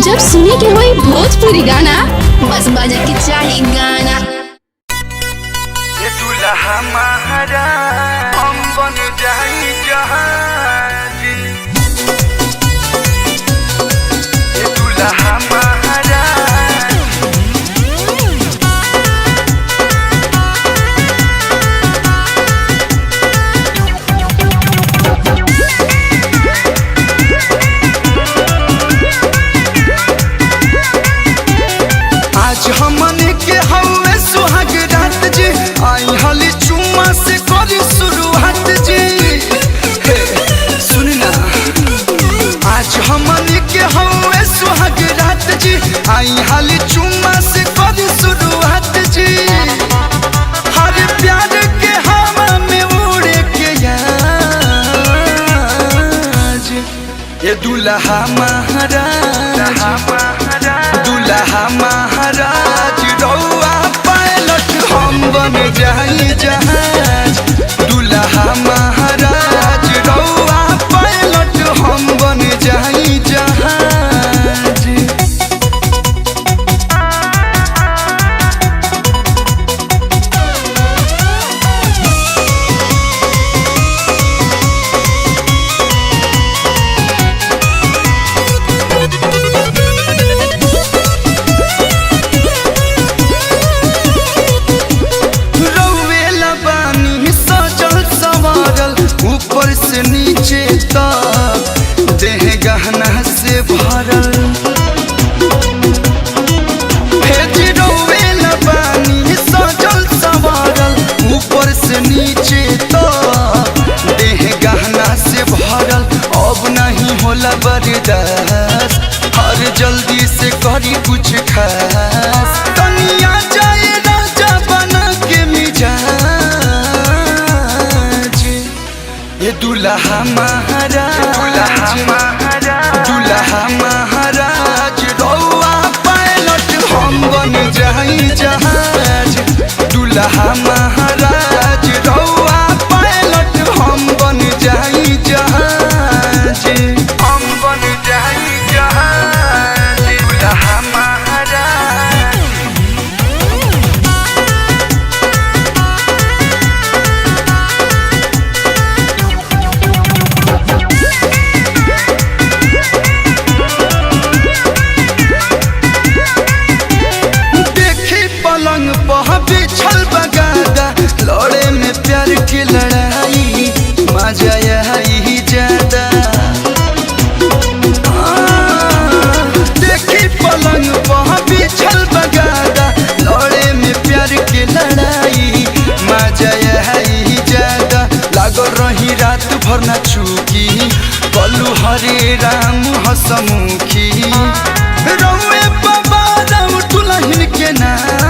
जब सुने के होई भोजपुरी गाना बस बजे के चाही गाना। ये दुल्हा महारा हम बन जाई जहाज। ये दुल्हा महारा आज हमने के हवे सुहाग रात जी, आई हली चुम्मा से करी शुरुआत जी। सुन ना, आज हमने के हवे सुहाग रात जी, आई हली चुम्मा से करी शुरुआत जी। हर प्यार के हवा में उड़े के आज ये दुल्हा महाराज, दुल्हा महाराज रौआ पायलट हम बन जाई जहाज। दुल्हा महाराज रौआ पायलट हम बन जाई जहाज। ऊपर से नीचे तक देह गहना से भरल, पानी सजल संवरल। ऊपर से नीचे तक देह गहना से भरल। अब नहीं होला बर्दाश्त, हर जल्दी से करी कुछ खास। कनिया जाए राजा बना के मिजाज। ये दुल्हा महाराज, दुल्हा महाराज रौआ पायलट हम बन जाई जहाज। दुल्हा महाराज रौआ पायलट हम बन जाई जहाज। हम बन जाई जहाज। दुल्हा महाराज पलंग पर बिछल बगादा, लड़े में प्यार की लड़ाई मजा यही ज्यादा। देखी पलंग पर बिछल बगादा, लड़े में प्यार की लड़ाई मजा यही ज्यादा। लागल रही रात भर न चूकी, कलू हरे राम हसमुखी। रौए बाबा राम दुल्हन के नाज।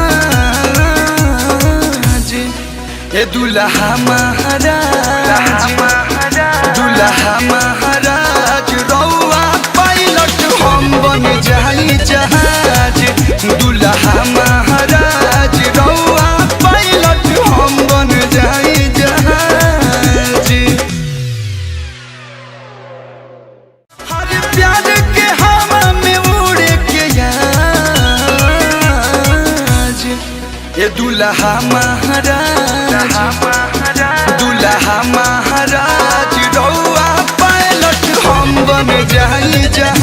ये दुल्हा महाराज, दुल्हा महाराज रौआ पायलट हम बन जाई जहाज। दुल्हा महाराज रौआ पायलट हम बन जाई जहाज। हर प्यार के हवा में उड़े के आज ये दुल्हा महाराज, दुल्हा महाराज रौआ पायलट हम बन जाई जहाज।